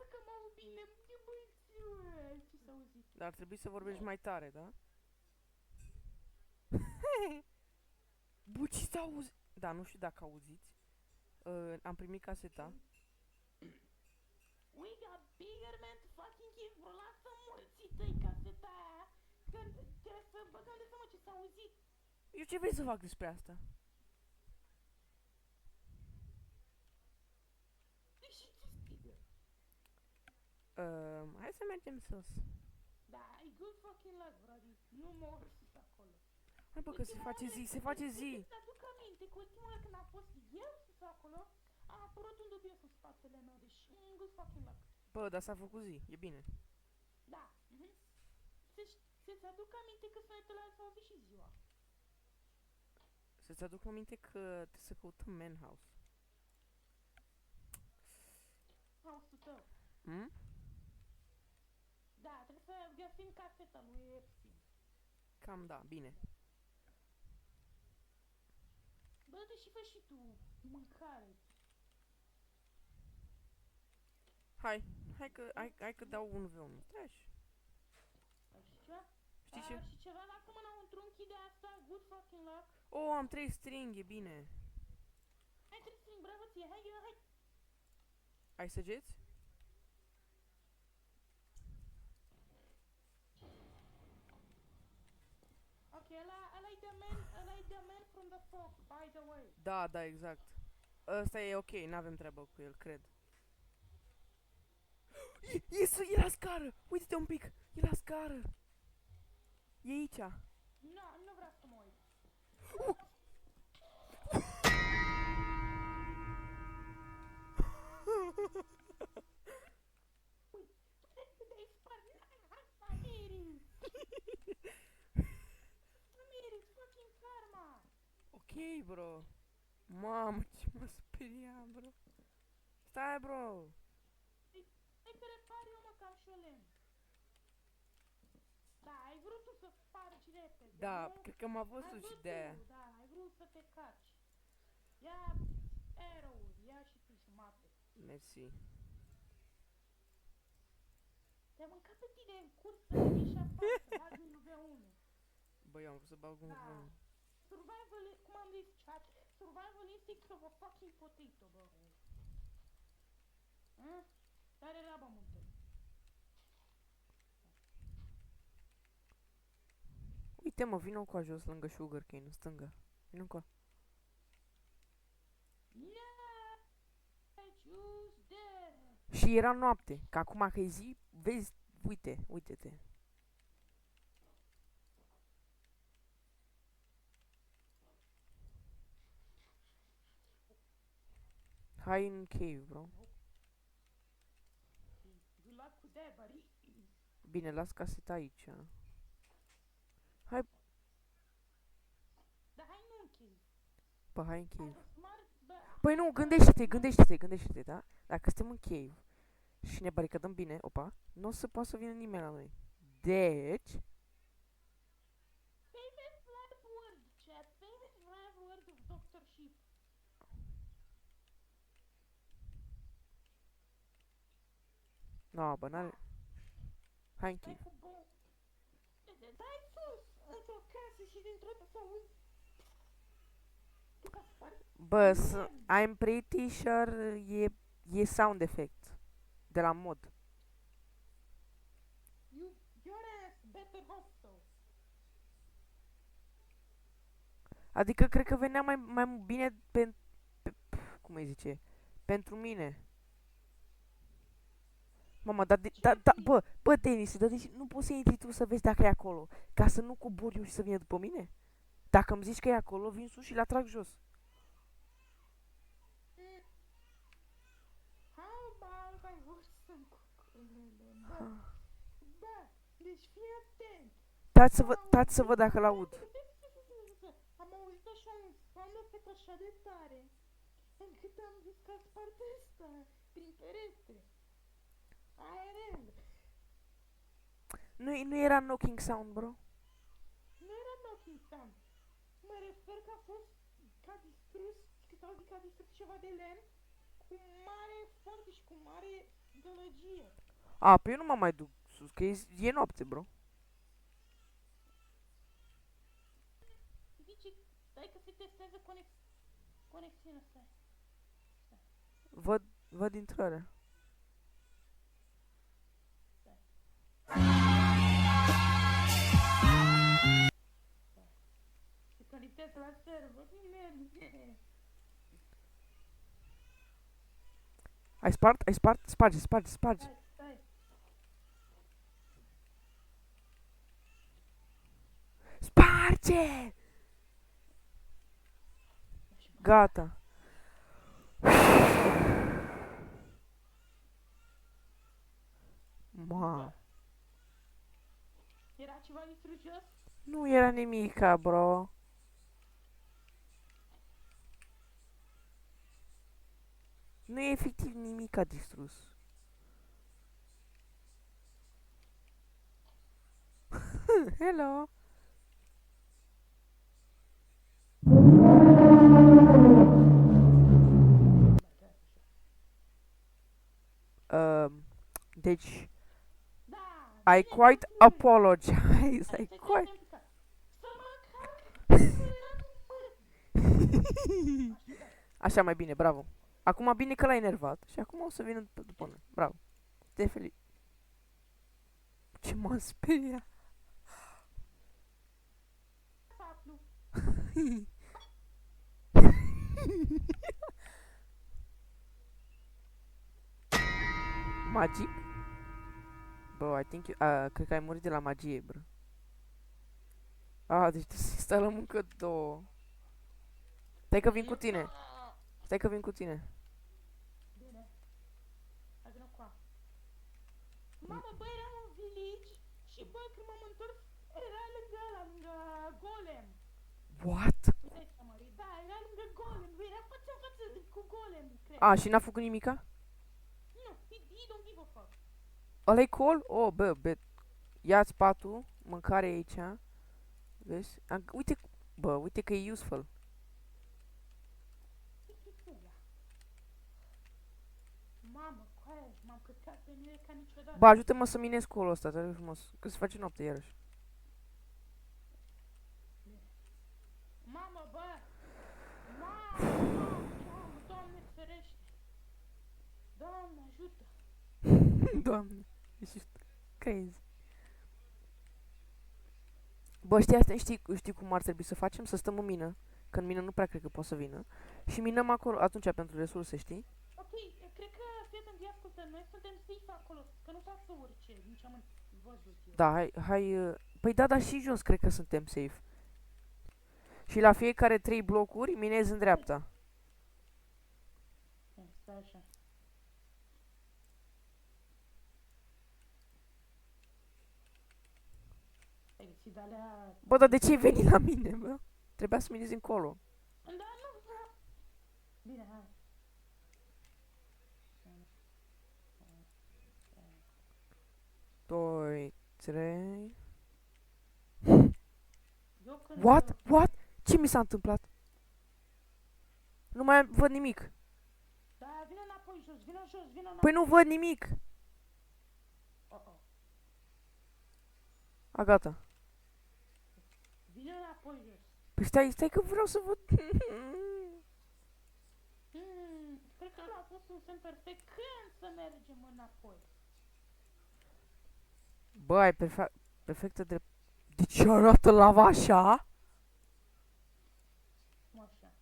lasă că mă aud bine, ce băiețiune, ce s-a auzit? Dar ar trebui să vorbești mai tare, da? Buci s-a auzit. Da, nu știu dacă auziți. Am primit caseta. We got bigger man to fucking give, bro, lasă morții tăi caseta aia. Că trebuie să băgăm de seama ce s-a auzit. Eu ce vrei să fac despre asta? Și ce strigă? Hai să mergem sus. Da, ai good fucking luck, brody. Nu mor sus acolo. Hai bă că se face zi, se face zi. Îți aduc aminte că ultima oară când am fost eu sus acolo, a apărut un dubios în spatele meu, deci good fucking luck. Bă, dar s-a făcut zi, e bine. Da. Să-ți aduc aminte că sunetul ăla s-a auzit și ziua. Să-ți aduc aminte că trebuie să căutăm Manhouse. House-ul tău. Hmm? Da, trebuie să găsim caseta lui Epstein. Cam da, bine. Bă, du-te și fă și tu mâncare. Hai că dau un V1. Trash. Ai și ceva? Știi ce? Și ceva, lasă mâna înăuntru de asta, good fucking luck. Oh, am 3 string, e bine. Hai, trebuie să-i bravo ție, hai. Ai săgeți? Ok, ăla-i the man from the fog, by the way. Da, da, exact. Ăsta e ok, n-avem treabă cu el, cred. E la scară! Uite-te un pic! E la scară! E aici! Nu vreau să mă uit. Dai spart, Amiris! Amiris, fucking karma! Ok, bro. Mamă, ce mă speria, bro. Stai, bro. Hai că repar eu, mă, cam și o lemn. Da, ai vrut tu să spargi repede, Da, nu? cred că m-a Ai văzut și vrut de-aia. tu, da, ai vrut să te caci. Ia arrow-uri, ia și tu jumate. Mersi. Te-a mâncat pe tine în cursă, ieși afară, să bagi un V1. Bă, eu am vrut să bag un Da. V1. Survival, cum am zis, chat, survival instincts of a fucking potato, bă. Tare rabă muntă. Uite, mă, vină cu jos lângă sugarcane, în stânga. Vină cu. Yeah, choose there. Și era noapte, că acum că e zi, vezi, uite-te. Hai în cave, bro. Good luck with that, buddy. Bine, las caseta aici. Hai, Dar hai nu închei. bă, hai în Hai, cave. smart, bă. Păi nu, gândește-te, da? Dacă suntem în cave și ne baricadăm bine, opa, nu o să poată să vină nimeni la noi. Deci, Famous last word, chat. Famous last word of Dr. Sheep. no, bă, n-are... Hai în Stai cave. cu bou. Dai sus, într-o casă și dintr-o dată să auzi. Cât a spart. Bă, I'm pretty sure e sound effect de la mod. Your ass better hope so. Adică cred că venea mai bine cum îi zice? Pentru mine. Mama, bă, Denis, dar deci nu poți să intri tu să vezi dacă e acolo, ca să nu cobor eu și să vină după mine? Dacă îmi zici că e acolo, vin sus și l atrag jos. How about I vor să-mi cuculele, bă. Bă, deci fii atent. Tați să văd dacă l-aud. Am auzit așa un sound effect așa de tare, încât am zis că spart ăsta prin perete. ARL. Nu era knocking sound, bro? Nu era knocking sound. Mă refer că a fost, că a distrus, că s-a auzit că a distrus ceva de lemn cu mare efort și cu mare radiologie. A, pe eu nu mă mai duc sus, că e noapte, bro. Zice, stai că se testează conexiunea, stai. Văd intrarea. Se conectează la server, nu merge. Ai spart? Sparge. Stai. Sparge! Gata. Ma. Era ceva distrus jos? Nu era nimica, bro. Nu e efectiv nimica distrus. Hello. Deci, Da. I quite apologize. I quite... Să mă cac. Așa mai bine, bravo. Acum bine că l-ai enervat și acum o să vină după noi. Bravo. Te felicit. Ce m-am speriat. Să aflu. Magic? Bro, I think cred că ai murit de la magie, bro. Deci trebuie să instalăm încă două. Stai că vin cu tine. Bine. Hai vină cu a. Mamă, bă, eram în village și bă, când m-am întors, era lângă golem. What? Uite aici, mări. Da, era lângă golem. Era față în față cu golem, cred. Și n-a făcut nimica? Nu, he don't give a fuck. Ăla-i call? Oh, bă, ia-ți patul, mâncare aici. Vezi? Uite că e useful. Mamă, coaie, m-am căcat pe mine ca niciodată. Bă, ajută-mă să minez colul ăsta, te rog frumos. Că se face noapte iarăși. Mamă, bă! Mamă, Doamne ferește! Doamne, ajută! Doamne, ești crazy. Bă, știi cum ar trebui să facem? Să stăm în mină. Că în mină nu prea cred că poate să vină. Și minăm acolo atunci pentru resurse, știi? Ok, cred că, fii atent, ia ascultă, noi suntem safe acolo, că nu poate să urce, din ce am văzut eu. Da, hai. Păi da, dar și jos cred că suntem safe. Și la fiecare 3 blocuri minezi în dreapta. Stai așa. Ai găsit alea... Bă, dar de ce ai venit la mine, bă? Trebuia să minezi încolo. Da, nu, da. Bine, hai. 2, 3... Eu când... What? Ce mi s-a întâmplat? Nu mai văd nimic. Da, vină înapoi jos, vină jos, vină înapoi. Păi nu văd nimic. Gata. Vină înapoi jos. Păi stai că vreau să văd. Cred că ăla a fost un semn perfect. Când să mergem înapoi? Bă, ai perfectă drept. De ce arată lava așa? Cum așa?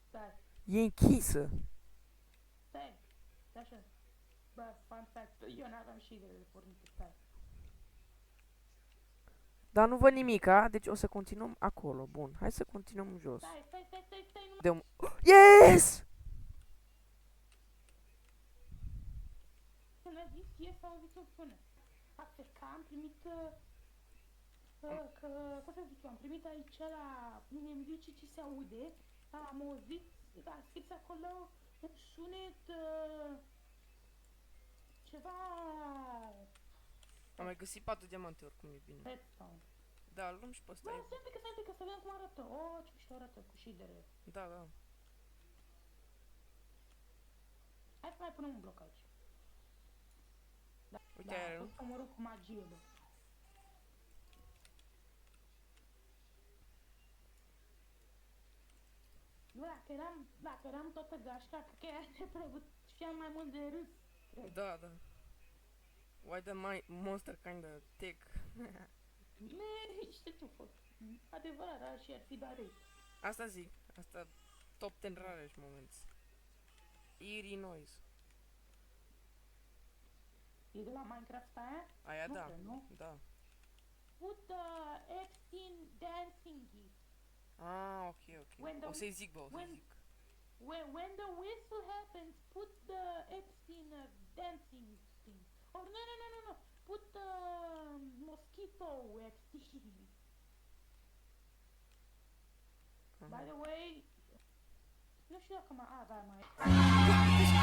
Stai, E închisă. stai așa. Bă, fun fact, eu n-aveam și idee de pornite, stai. Dar nu văd nimica, deci o să continuăm acolo. Bun, hai să continuăm jos. Stai, De Yes! când a zis yes, a auzit o sună. Asta că am primit, cum să zic eu, am primit aici la mine îmi zice ce se aude, am auzit, a scris acolo un sunet, ceva... Am mai găsit 4 diamante, oricum e bine. Redstone. Da, luăm și pe ăsta. Da, stai un pic, să vedem cum arată. Oh, ce mișto arată, cu shadere. Da. Hai să mai punem un bloc aici. Uite Da, aia, a nu? fost omorât cu magie, bă. Bă, dacă eram toată gașca, cred că ea trebuie cel mai mult de râs, cred. Da, da. Why the monster kinda thick? Știu ce-a fost. Adevărat, da, și ar fi dat râs. Asta zic. Asta top 10 rarest moments. Eerie noise. E de la Minecraft aia? Aia Nu da. cred, nu? Da. Put the X in dancing. Ah, ok, ok. When the O să-i zic, bă, o să-i when- zic. when the whistle happens, put the X in a dancing thing. Or no. Put the mosquito X. By the way, nu știu dacă mai... A, da, mai...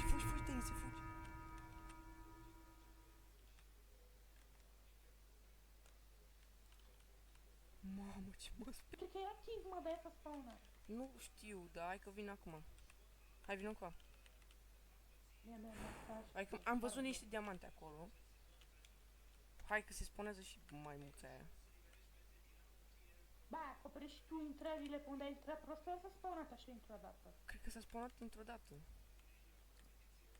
Fugi, Denise, fugi. Mamă, ce mă sper. Cred că e activ, mă, de asta spawnă. Nu știu, dar hai că vin acum. Hai, vin încoa. Bine, Hai că am văzut niște diamante acolo. Hai că se spunează și maimuța aia. Ba, acoperi și tu intrările pe unde ai intrat prostul, s-a spawnat așa într-o dată. Cred că s-a spawnat într-o dată.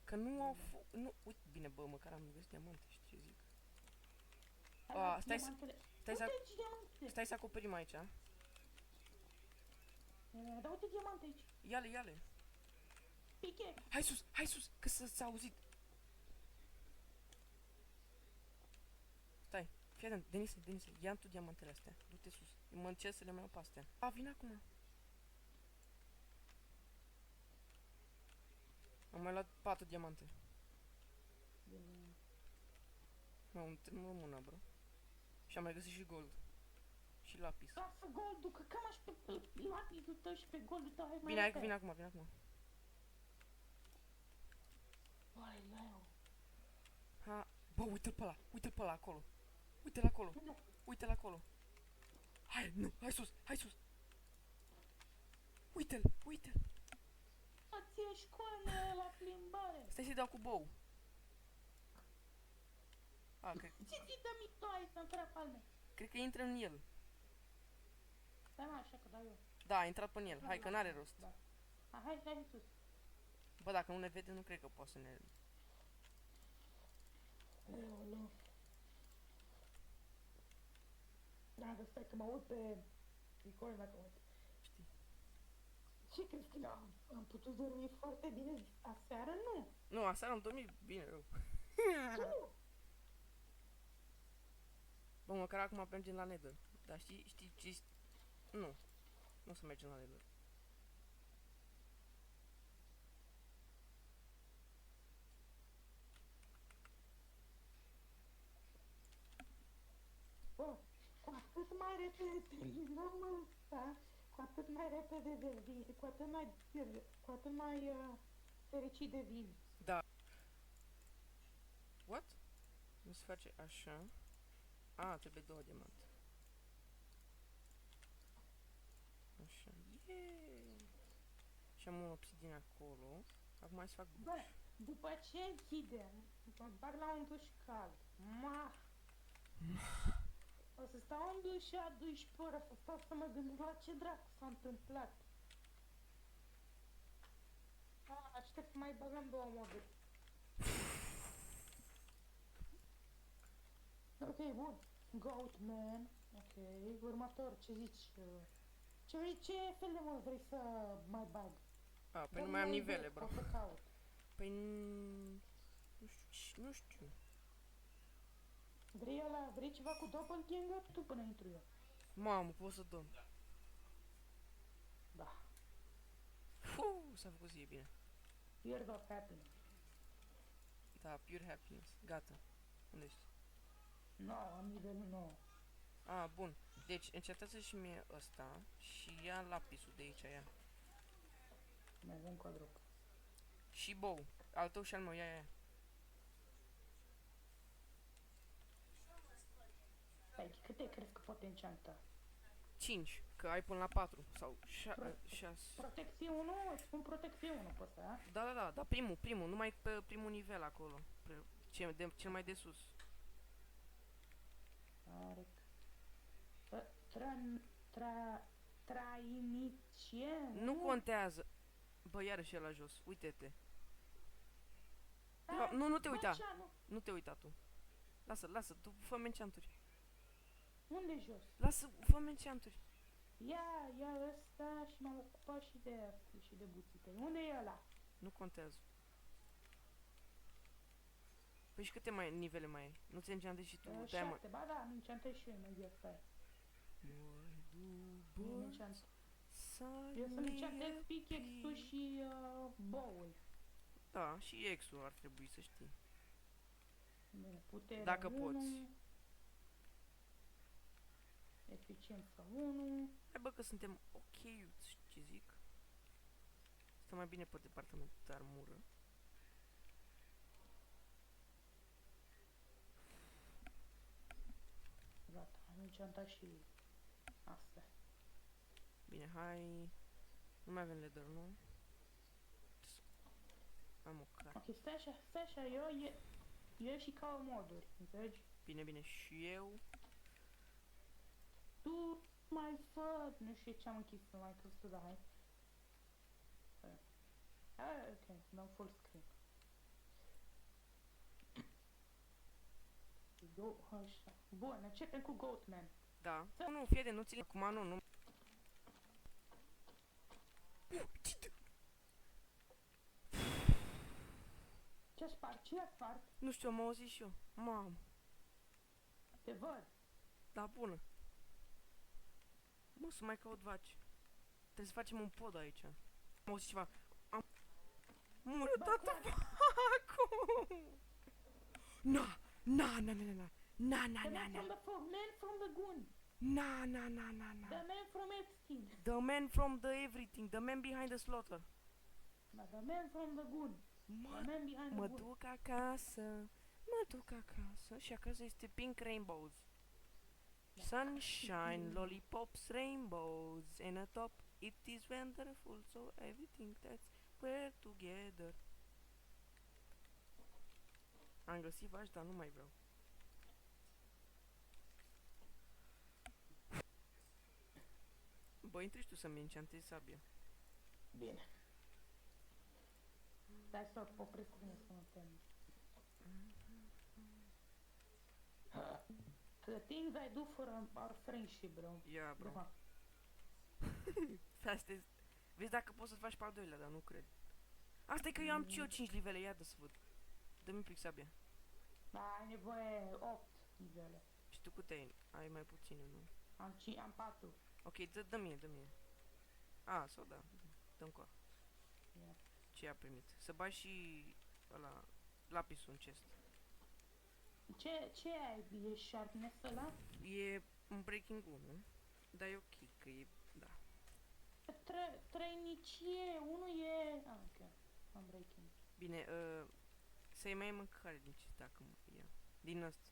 Că nu au nu, uite, bine, bă, măcar am găsit diamante, știi ce zic. A, stai să- stai să- Uite aici diamante! Stai să acoperim aici. Da, uite diamante aici. Ia-le. Piche! Hai sus, că s-a auzit. Stai, fii atent, Denise, ia tu diamantele astea. Du-te sus. Eu mă încerc să le mai iau pe astea. A, vin acum. Am mai luat 4 diamante. Mă, un tremur mâna, bro. Și am mai găsit și gold. Și lapis. Lasă goldul, că cam aș pe lapisul tău și pe goldul tău, hai mai Bine, hai că repede. vin acum. Vai, leu. Ha, bă, uite-l pe ăla acolo. Uite-l acolo. Hai, nu, hai sus. Uite-l. Ați școală la plimbare. Stai să-i dau cu bou. A, Ce ți dă mitoaie să-mi fără palme? cred că intră în el. Stai mă așa că dau eu. Da, a intrat pe el. Hai că n-are rost. Da. Hai sus. Bă, dacă nu ne vede, nu cred că poate să ne... Leolo. Da, dar stai că mă uit pe icone dacă mă uit. Știi? Ce crezi că am putut dormi foarte bine aseară? Nu. Nu, aseară am dormit bine rău. Nu. Bă, măcar acum mergem la Nether. Dar știi ce... Nu. Nu o să mergem la Nether. Bă, cu atât mai repede terminăm ăsta, cu atât mai repede devin, cu atât mai fericit devin. Da. What? Nu se face așa. A, trebuie 2 diamante. Așa. Yeah! Și am un obsidian acolo. Acum hai să fac Bă, după ce închidem, mă bag la un duș cald. O să stau în duș a 12 ore, să stau să mă gândesc la ce dracu s-a întâmplat. Aștept să mai băgăm 2 moduri. Ok, bun. Goat man. Ok, următor, ce zici? Ce fel de mod vrei să mai bag? A, păi nu mai am nivele, bro. O să caut. Păi... Nu știu. Vrei ceva cu doppelganger? Tu până intru eu. Mamă, pot să dorm. Da. S-a făcut zi, bine. Years of happiness. Da, pure happiness. Gata. Unde ești? No, am nivelul 9. A, bun. Deci, încercați și mie ăsta și ia lapisul de aici, ia. Mai avem quadruple. Și bou. Al tău și al meu, ia. Stai, câte crezi că pot enchanta? 5, că ai până la 4 sau 6. Protecție 1, îți spun protecție 1 pe ăsta, Da, primul, numai pe primul nivel acolo. Cel mai de sus. Arec. Trainicie? Nu contează. Bă, iarăși e la jos, uite-te. Nu te uita. Nu te uita tu. Lasă, tu fă-mi enchanturi. Unde jos? Lasă, fă-mi enchanturi. Ia ăsta și m-am ocupat și de asta și de buțite. Unde e ăla? Nu contează. Păi și câte nivele mai ai? Nu ți enchantezi și tu? 7, ba da, nu enchantez și eu imediat, stai. Nu enchant. Eu să-mi enchantez pickaxe-ul și bow-ul. Da, și X-ul ar trebui să știi. Bine, putere Dacă 1, poți. eficiență 1. Hai bă că suntem ok, știi ce zic? Stă mai bine pe departamentul de armură. Gata, am enchantat și asta. Bine, hai. Nu mai avem leather, nu? Am o carte. Ok, stai așa, eu și ca moduri, înțelegi? Bine, și eu. Tu mai fă, nu știu ce am închis, nu mai crezut, dar hai. Ok, dăm full screen. Așa. Bun, începem cu Goatman. Da. Nu, fie de nu ține. Acum nu. Ce spart? Ce spart? Nu știu, am auzit și eu. Mamă. Te văd. Da, bună. Mă, să mai caut vaci. Trebuie să facem un pod aici. Am auzit ceva. Mură, tata, acum! Na! Man from the gun. Na. The man from everything. The man from the everything. The man behind the slaughter. The man from the gun. The man behind the Mă gun. duc acasă. Și acasă este Pink Rainbows. Sunshine, lollipops, rainbows. And atop it is wonderful. So everything that's we're together. Am găsit vaci, dar nu mai vreau. Bă, intri tu să-mi enchantezi sabia. Bine. Stai să opresc bine să mă tem. The things I do for our friendship, bro. Ia, bro. Da. Fastest. Vezi dacă poți să faci pe al doilea, dar nu cred. Asta e că eu am și eu 5 nivele, ia să văd. Dă-mi un pic sabia. Da, ai nevoie 8 nivele. Și tu câte ai? Ai mai puține, nu? Am 4. Ok, dă mie. Sau da. Dă-mi coa. Yeah. Ce a primit? Să bagi și ăla, lapisul în chest. Ce ai? E sharpness ăla? E un breaking 1, dar e ok, că e, da. Trăinicie, unul e... ok, am breaking. Bine, să-i mai mâncare din ce dacă ia. Din ăsta.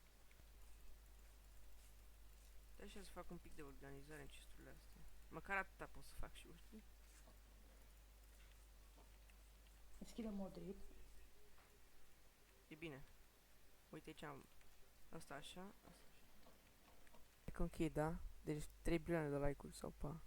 De așa să fac un pic de organizare în chesturile astea. Măcar atâta pot să fac și eu, știi? Deschide modrit. E bine. Uite ce am. Asta așa, asta așa. Că închid, da? Deci 3 bilioane de like-uri sau pa.